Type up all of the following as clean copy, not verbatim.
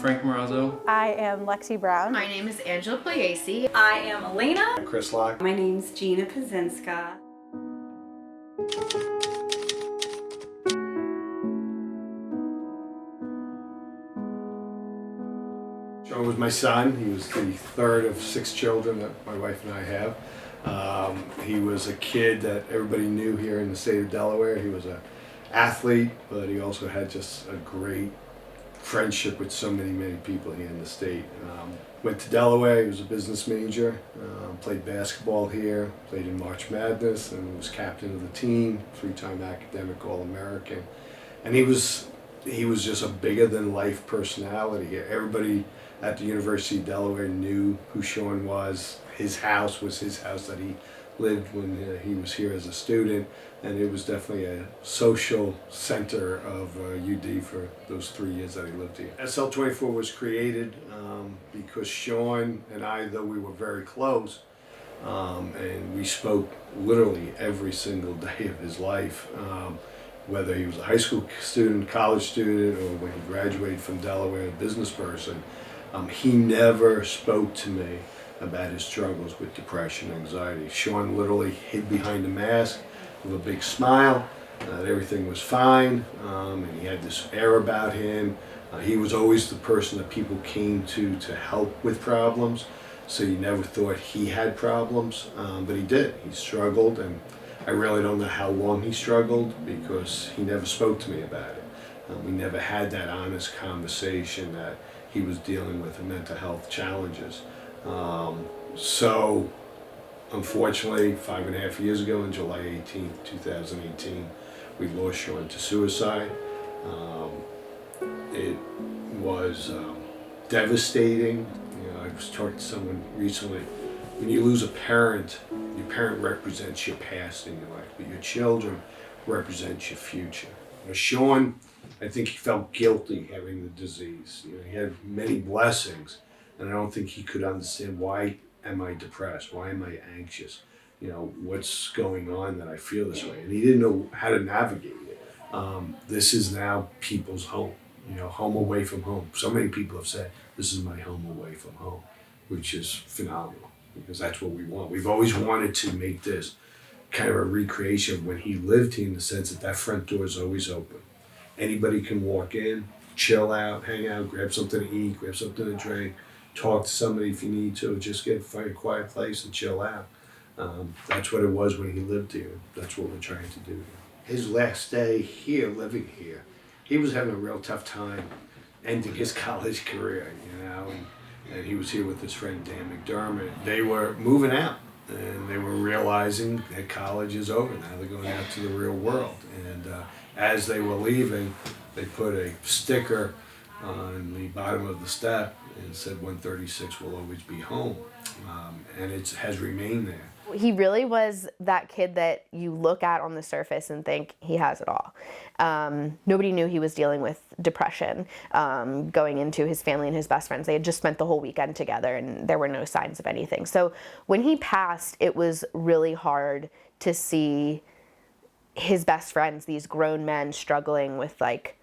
Frank Morazzo. I am Lexi Brown. My name is Angela Pugliese. I am Elena. Chris Locke. My name's Gina Pazinska. Sean was my son. He was the third of 6 children that my wife and I have. He was a kid that everybody knew here in the state of Delaware. He was an athlete, but he also had just a great friendship with so many people here in the state. Went to Delaware. He was a business major. Played basketball here. Played in March Madness and was captain of the team. 3-time academic All-American. And he was just a bigger than life personality. Everybody at the University of Delaware knew who Sean was. His house was his house that he lived when he was here as a student, and it was definitely a social center of UD for those 3 years that he lived here. SL24 was created because Sean and I, though we were very close, and we spoke literally every single day of his life, whether he was a high school student, college student, or when he graduated from Delaware, a business person, he never spoke to me about his struggles with depression and anxiety. Sean literally hid behind a mask with a big smile, that everything was fine, and he had this air about him. He was always the person that people came to help with problems, so you never thought he had problems, but he did. He struggled, and I really don't know how long he struggled because he never spoke to me about it. We never had that honest conversation that he was dealing with mental health challenges. So, unfortunately, 5.5 years ago, on July 18th, 2018, we lost Sean to suicide. It was devastating. You know, I was talking to someone recently. When you lose a parent, your parent represents your past in your life, but your children represent your future. You know, Sean, I think he felt guilty having the disease. You know, he had many blessings, and I don't think he could understand, why am I depressed? Why am I anxious? You know, what's going on that I feel this way? And he didn't know how to navigate it. This is now people's home, you know, home away from home. So many people have said, this is my home away from home, which is phenomenal because that's what we want. We've always wanted to make this kind of a recreation of when he lived here, in the sense that that front door is always open. Anybody can walk in, chill out, hang out, grab something to eat, grab something to drink, talk to somebody if you need to, just find a quiet place and chill out. That's what it was when he lived here. That's what we're trying to do. His last day here, living here, he was having a real tough time ending his college career, you know, and he was here with his friend Dan McDermott. They were moving out, and they were realizing that college is over now. They're going out to the real world. And as they were leaving, they put a sticker on the bottom of the step and said 136 will always be home. And it has remained there. He really was that kid that you look at on the surface and think he has it all. Nobody knew he was dealing with depression going into his family and his best friends. They had just spent the whole weekend together and there were no signs of anything. So when he passed, it was really hard to see his best friends, these grown men, struggling with, like,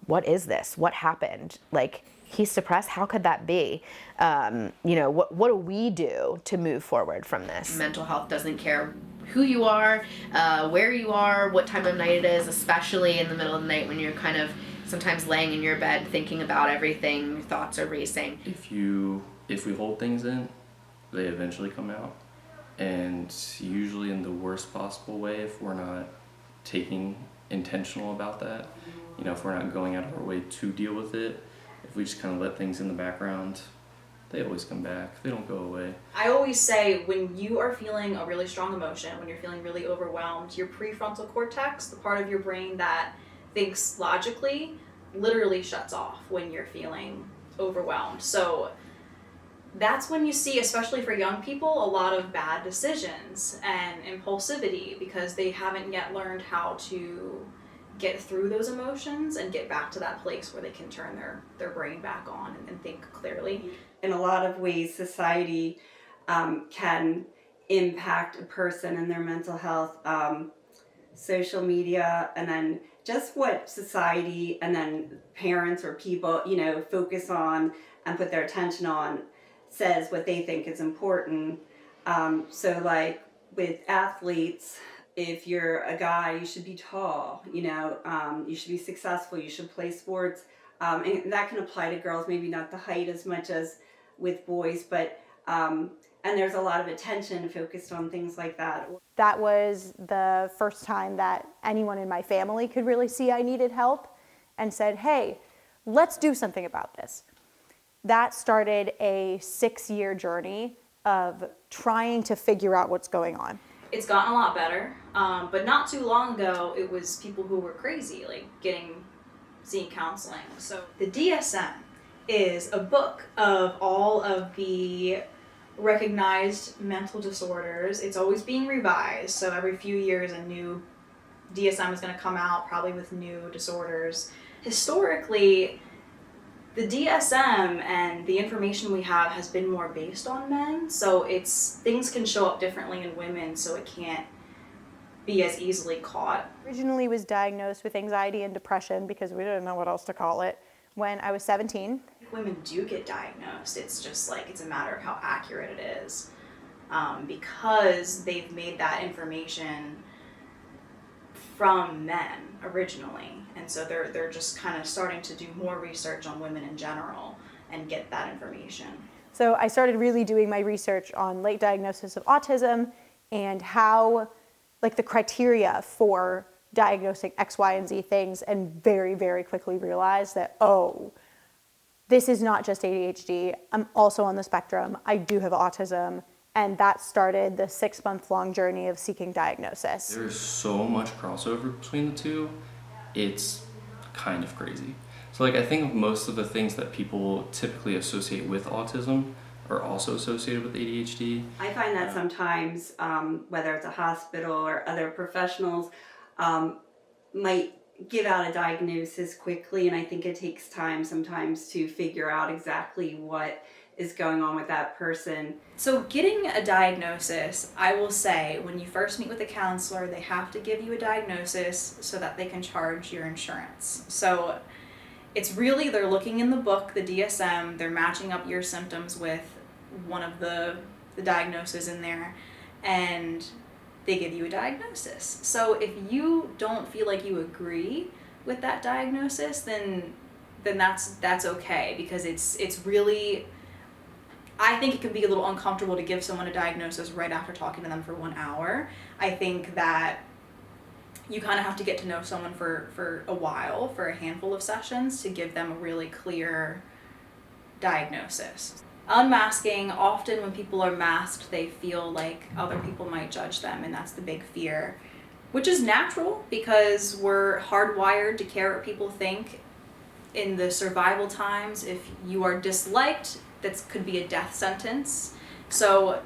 what is this? What happened? Like, he's depressed? How could that be? You know, what do we do to move forward from this? Mental health doesn't care who you are, where you are, what time of night it is, especially in the middle of the night when you're kind of sometimes laying in your bed thinking about everything, your thoughts are racing. If we hold things in, they eventually come out. And usually in the worst possible way if we're not taking intentional about that. You know, if we're not going out of our way to deal with it, if we just kind of let things in the background, they always come back. They don't go away. I always say when you are feeling a really strong emotion, when you're feeling really overwhelmed, your prefrontal cortex, the part of your brain that thinks logically, literally shuts off when you're feeling overwhelmed. So that's when you see, especially for young people, a lot of bad decisions and impulsivity because they haven't yet learned how to get through those emotions and get back to that place where they can turn their brain back on and think clearly. In a lot of ways, society can impact a person and their mental health. social media, and then just what society and then parents or people, focus on and put their attention on, says what they think is important. So like with athletes, if you're a guy, you should be tall, you should be successful, you should play sports. And that can apply to girls, maybe not the height as much as with boys, but and there's a lot of attention focused on things like that. That was the first time that anyone in my family could really see I needed help and said, hey, let's do something about this. That started a 6-year journey of trying to figure out what's going on. It's gotten a lot better, but not too long ago, it was people who were crazy, like seeing counseling. So the DSM is a book of all of the recognized mental disorders. It's always being revised, so every few years a new DSM is going to come out, probably with new disorders. Historically, the DSM and the information we have has been more based on men, so things can show up differently in women, so it can't be as easily caught. Originally was diagnosed with anxiety and depression because we didn't know what else to call it when I was 17. Women do get diagnosed, it's just like it's a matter of how accurate it is, because they've made that information from men originally, and so they're just kind of starting to do more research on women in general and get that information. So I started really doing my research on late diagnosis of autism and how, like, the criteria for diagnosing X, Y, and Z things, and very, very quickly realized that, oh, this is not just ADHD. I'm also on the spectrum. I do have autism. And that started the 6-month-long journey of seeking diagnosis. There is so much crossover between the two. It's kind of crazy. So I think most of the things that people typically associate with autism are also associated with ADHD. I find that sometimes, whether it's a hospital or other professionals, might give out a diagnosis quickly, and I think it takes time sometimes to figure out exactly what is going on with that person. So getting a diagnosis, I will say, when you first meet with a counselor, they have to give you a diagnosis so that they can charge your insurance. So it's really, they're looking in the book, the DSM, they're matching up your symptoms with one of the diagnoses in there, and they give you a diagnosis. So if you don't feel like you agree with that diagnosis, then that's okay, because it's really, I think it can be a little uncomfortable to give someone a diagnosis right after talking to them for 1 hour. I think that you kind of have to get to know someone for a while, for a handful of sessions, to give them a really clear diagnosis. Unmasking, often when people are masked, they feel like other people might judge them, and that's the big fear, which is natural because we're hardwired to care what people think. In the survival times, if you are disliked, that could be a death sentence. So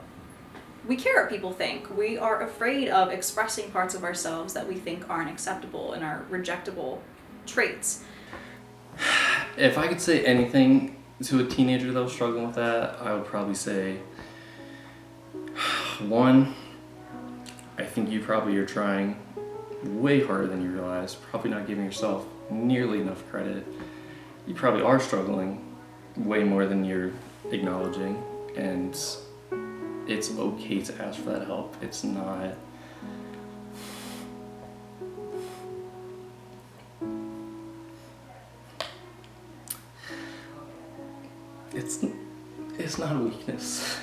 we care what people think. We are afraid of expressing parts of ourselves that we think aren't acceptable and are rejectable traits. If I could say anything to a teenager that was struggling with that, I would probably say, 1, I think you're trying way harder than you realize, probably not giving yourself nearly enough credit. You probably are struggling way more than you're acknowledging, and it's okay to ask for that help. It's not it's not a weakness.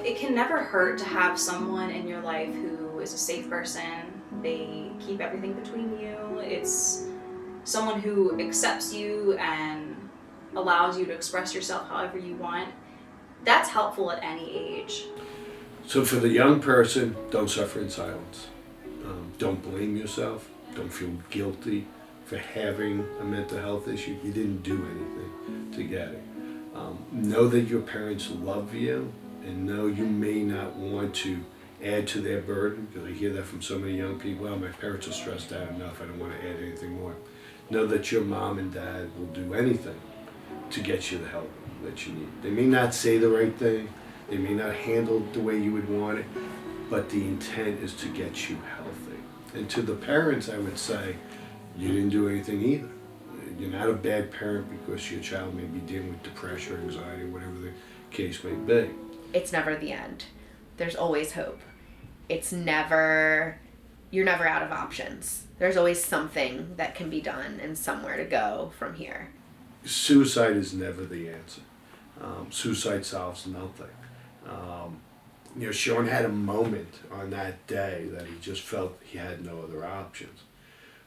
It can never hurt to have someone in your life who is a safe person. They keep everything between you. It's someone who accepts you and allows you to express yourself however you want. That's helpful at any age. So for the young person, don't suffer in silence. Don't blame yourself. Don't feel guilty for having a mental health issue. You didn't do anything to get it. Know that your parents love you, and know you may not want to add to their burden, because I hear that from so many young people. Well, my parents are stressed out enough, I don't want to add anything more. know that your mom and dad will do anything to get you the help that you need. They may not say the right thing, they may not handle it the way you would want it, but the intent is to get you healthy. And to the parents, I would say, you didn't do anything either. You're not a bad parent because your child may be dealing with depression or anxiety, whatever the case may be. It's never the end. There's always hope. It's never, you're never out of options. There's always something that can be done and somewhere to go from here. Suicide is never the answer. Suicide solves nothing. Sean had a moment on that day that he just felt he had no other options.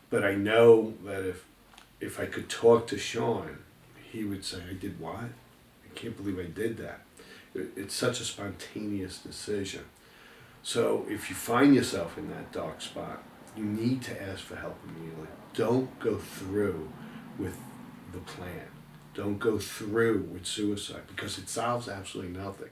But I know that if I could talk to Sean, he would say, I did what? I can't believe I did that. It's such a spontaneous decision. So if you find yourself in that dark spot, you need to ask for help immediately. Don't go through with the plan. Don't go through with suicide because it solves absolutely nothing.